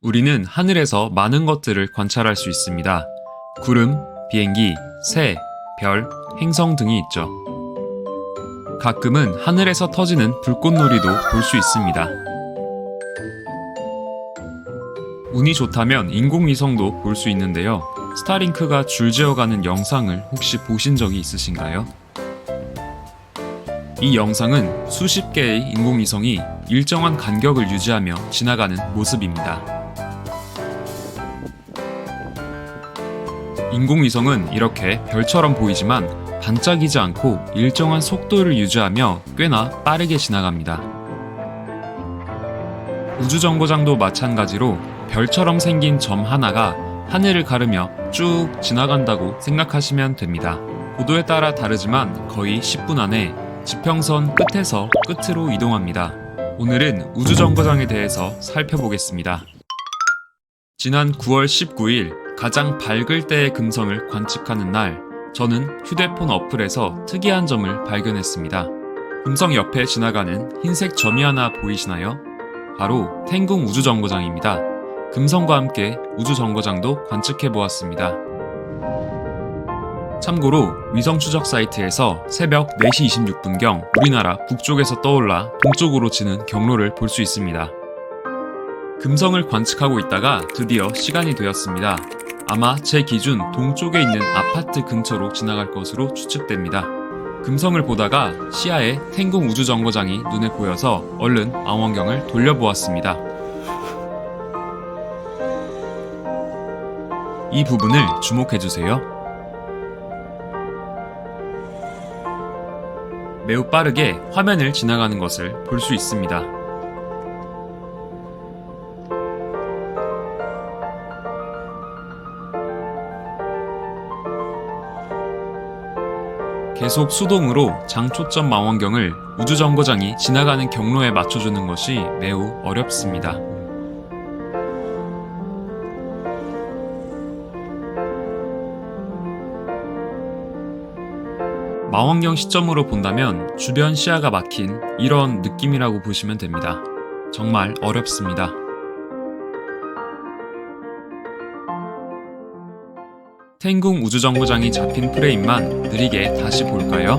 우리는 하늘에서 많은 것들을 관찰할 수 있습니다. 구름, 비행기, 새, 별, 행성 등이 있죠. 가끔은 하늘에서 터지는 불꽃놀이도 볼 수 있습니다. 운이 좋다면 인공위성도 볼 수 있는데요. 스타링크가 줄지어가는 영상을 혹시 보신 적이 있으신가요? 이 영상은 수십 개의 인공위성이 일정한 간격을 유지하며 지나가는 모습입니다. 인공위성은 이렇게 별처럼 보이지만 반짝이지 않고 일정한 속도를 유지하며 꽤나 빠르게 지나갑니다. 우주정거장도 마찬가지로 별처럼 생긴 점 하나가 하늘을 가르며 쭉 지나간다고 생각하시면 됩니다. 고도에 따라 다르지만 거의 10분 안에 지평선 끝에서 끝으로 이동합니다. 오늘은 우주정거장에 대해서 살펴보겠습니다. 지난 9월 19일 가장 밝을 때의 금성을 관측하는 날, 저는 휴대폰 어플에서 특이한 점을 발견했습니다. 금성 옆에 지나가는 흰색 점이 하나 보이시나요? 바로 탱궁 우주정거장입니다. 금성과 함께 우주정거장도 관측해보았습니다. 참고로 위성 추적 사이트에서 새벽 4시 26분경 우리나라 북쪽에서 떠올라 동쪽으로 지는 경로를 볼 수 있습니다. 금성을 관측하고 있다가 드디어 시간이 되었습니다. 아마 제 기준 동쪽에 있는 아파트 근처로 지나갈 것으로 추측됩니다. 금성을 보다가 시야에 탱궁 우주정거장이 눈에 보여서 얼른 망원경을 돌려보았습니다. 이 부분을 주목해주세요. 매우 빠르게 화면을 지나가는 것을 볼 수 있습니다. 계속 수동으로 장초점 망원경을 우주정거장이 지나가는 경로에 맞춰주는 것이 매우 어렵습니다. 망원경 시점으로 본다면 주변 시야가 막힌 이런 느낌이라고 보시면 됩니다. 정말 어렵습니다. 탱궁 우주정거장이 잡힌 프레임만 느리게 다시 볼까요?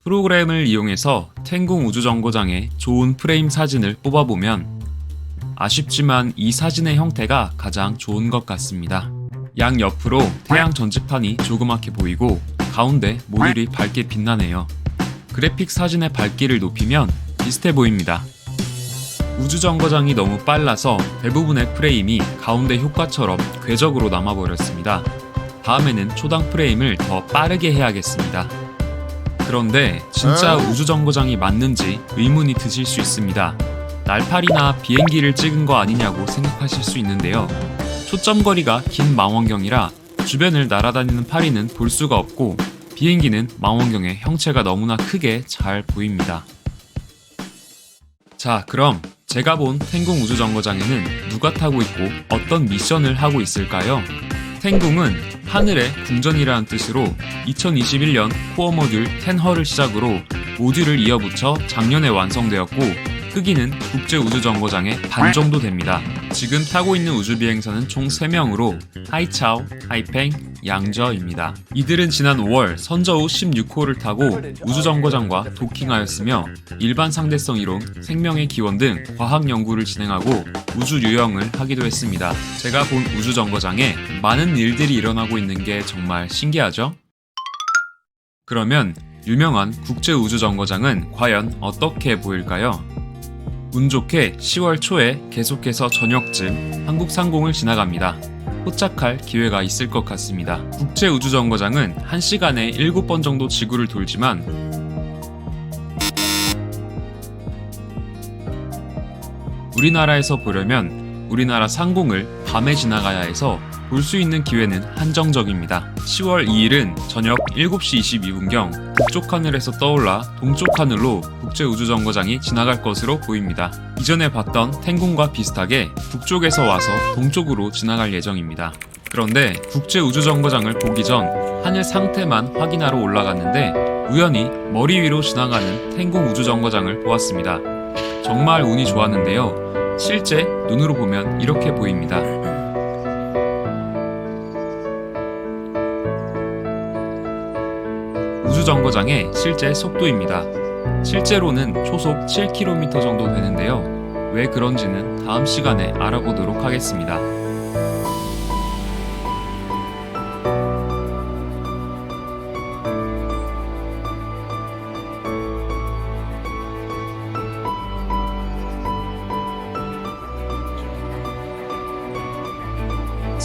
프로그램을 이용해서 탱궁 우주정거장의 좋은 프레임 사진을 뽑아보면 아쉽지만 이 사진의 형태가 가장 좋은 것 같습니다. 양옆으로 태양 전지판이 조그맣게 보이고 가운데 모듈이 밝게 빛나네요. 그래픽 사진의 밝기를 높이면 비슷해 보입니다. 우주정거장이 너무 빨라서 대부분의 프레임이 가운데 효과처럼 궤적으로 남아버렸습니다. 다음에는 초당 프레임을 더 빠르게 해야겠습니다. 그런데 진짜 우주정거장이 맞는지 의문이 드실 수 있습니다. 날파리나 비행기를 찍은 거 아니냐고 생각하실 수 있는데요. 초점거리가 긴 망원경이라 주변을 날아다니는 파리는 볼 수가 없고 비행기는 망원경의 형체가 너무나 크게 잘 보입니다. 자, 그럼 제가 본 탱궁 우주정거장에는 누가 타고 있고 어떤 미션을 하고 있을까요? 탱궁은 하늘의 궁전이라는 뜻으로 2021년 코어 모듈 10허를 시작으로 모듈을 이어붙여 작년에 완성되었고 크기는 국제 우주정거장의 반 정도 됩니다. 지금 타고 있는 우주비행사는 총 3명으로 하이차오, 하이팽, 양저입니다. 이들은 지난 5월 선저우 16호를 타고 우주정거장과 도킹하였으며 일반 상대성 이론, 생명의 기원 등 과학 연구를 진행하고 우주 유영을 하기도 했습니다. 제가 본 우주정거장에 많은 일들이 일어나고 있는 게 정말 신기하죠? 그러면 유명한 국제 우주정거장은 과연 어떻게 보일까요? 운 좋게 10월 초에 계속해서 저녁쯤 한국 상공을 지나갑니다. 포착할 기회가 있을 것 같습니다. 국제 우주정거장은 1시간에 7번 정도 지구를 돌지만 우리나라에서 보려면 우리나라 상공을 밤에 지나가야 해서 볼 수 있는 기회는 한정적입니다. 10월 2일은 저녁 7시 22분경 북쪽 하늘에서 떠올라 동쪽 하늘로 국제우주정거장이 지나갈 것으로 보입니다. 이전에 봤던 탱궁과 비슷하게 북쪽에서 와서 동쪽으로 지나갈 예정입니다. 그런데 국제우주정거장을 보기 전 하늘 상태만 확인하러 올라갔는데 우연히 머리 위로 지나가는 텐궁 우주정거장을 보았습니다. 정말 운이 좋았는데요. 실제 눈으로 보면 이렇게 보입니다. 우주정거장의 실제 속도입니다. 실제로는 초속 7km 정도 되는데요. 왜 그런지는 다음 시간에 알아보도록 하겠습니다.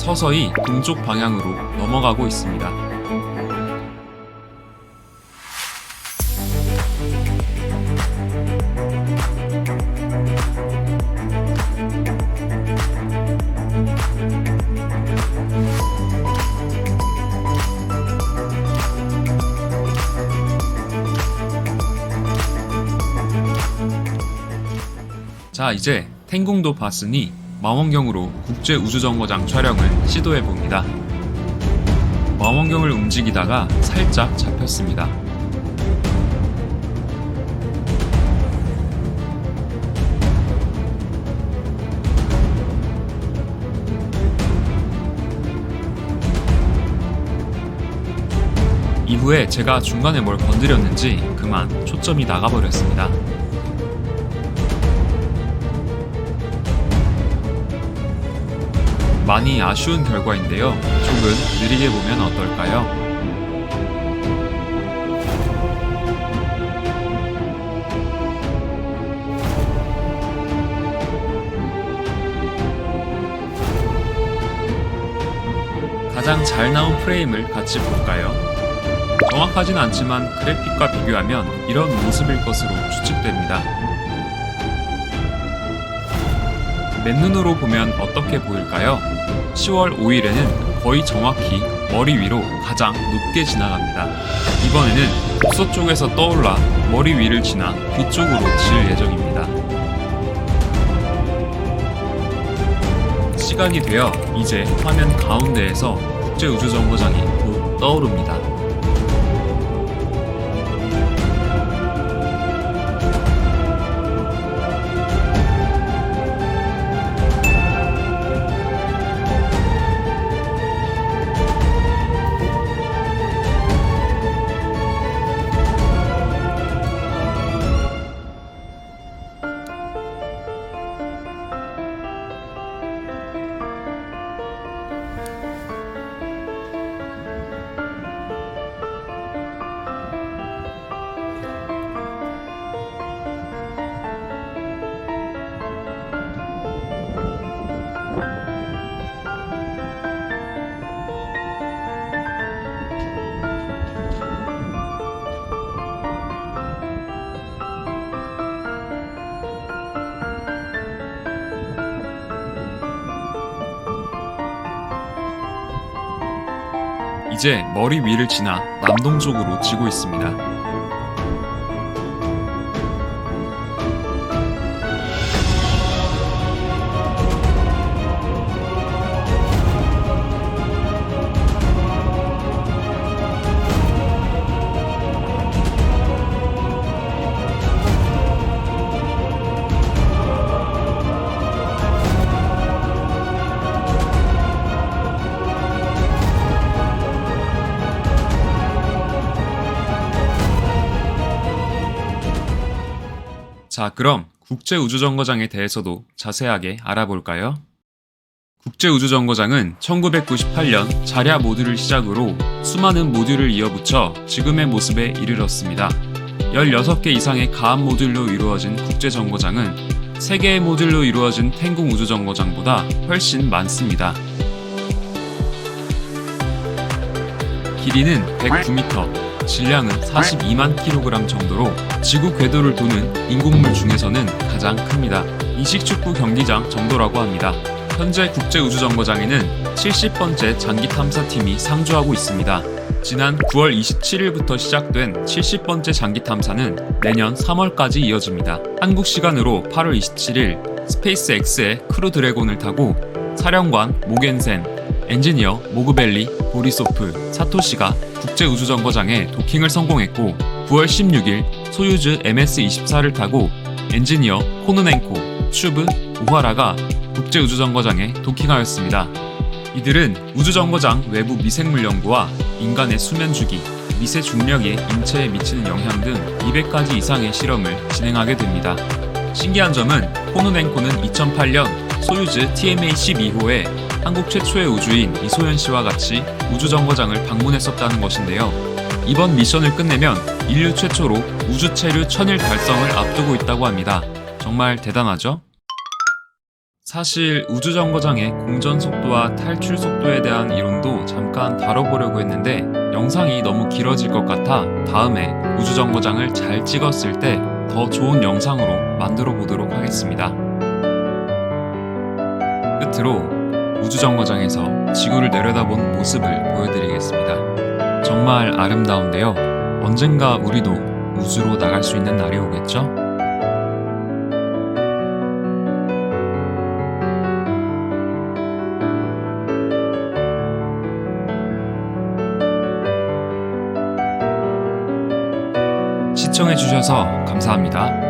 서서히 동쪽 방향으로 넘어가고 있습니다. 자, 이제 텐궁도 봤으니 망원경으로 국제우주정거장 촬영을 시도해봅니다. 망원경을 움직이다가 살짝 잡혔습니다. 이후에 제가 중간에 뭘 건드렸는지 그만 초점이 나가버렸습니다. 많이 아쉬운 결과인데요. 조금 느리게 보면 어떨까요? 가장 잘 나온 프레임을 같이 볼까요? 정확하진 않지만 그래픽과 비교하면 이런 모습일 것으로 추측됩니다. 맨눈으로 보면 어떻게 보일까요? 10월 5일에는 거의 정확히 머리 위로 가장 높게 지나갑니다. 이번에는 북서쪽에서 떠올라 머리 위를 지나 뒤쪽으로 질 예정입니다. 시간이 되어 이제 화면 가운데에서 국제우주정거장이 곧 떠오릅니다. 이제 머리 위를 지나 남동쪽으로 지고 있습니다. 자, 그럼 국제우주정거장에 대해서도 자세하게 알아볼까요? 국제우주정거장은 1998년 자랴 모듈을 시작으로 수많은 모듈을 이어붙여 지금의 모습에 이르렀습니다. 16개 이상의 가압 모듈로 이루어진 국제정거장은 3개의 모듈로 이루어진 텐궁 우주정거장보다 훨씬 많습니다. 길이는 109m, 질량은 42만 kg 정도로 지구 궤도를 도는 인공물 중에서는 가장 큽니다. 이식축구 경기장 정도라고 합니다. 현재 국제우주정거장에는 70번째 장기탐사팀이 상주하고 있습니다. 지난 9월 27일부터 시작된 70번째 장기탐사는 내년 3월까지 이어집니다. 한국 시간으로 8월 27일 스페이스X의 크루 드래곤을 타고 사령관 모겐센, 엔지니어 모그벨리, 보리소프, 사토시가 국제우주정거장에 도킹을 성공했고 9월 16일 소유즈 MS-24를 타고 엔지니어 코노넨코, 슈브, 오하라가 국제우주정거장에 도킹하였습니다. 이들은 우주정거장 외부 미생물 연구와 인간의 수면 주기, 미세 중력이 인체에 미치는 영향 등 200가지 이상의 실험을 진행하게 됩니다. 신기한 점은 코노넨코는 2008년 소유즈 TMA-12호에 한국 최초의 우주인 이소연 씨와 같이 우주정거장을 방문했었다는 것인데요. 이번 미션을 끝내면 인류 최초로 우주 체류 1000일 달성을 앞두고 있다고 합니다. 정말 대단하죠? 사실 우주정거장의 공전 속도와 탈출 속도에 대한 이론도 잠깐 다뤄보려고 했는데 영상이 너무 길어질 것 같아 다음에 우주정거장을 잘 찍었을 때 더 좋은 영상으로 만들어 보도록 하겠습니다. 끝으로 우주정거장에서 지구를 내려다본 모습을 보여드리겠습니다. 정말 아름다운데요. 언젠가 우리도 우주로 나갈 수 있는 날이 오겠죠? 시청해주셔서 감사합니다.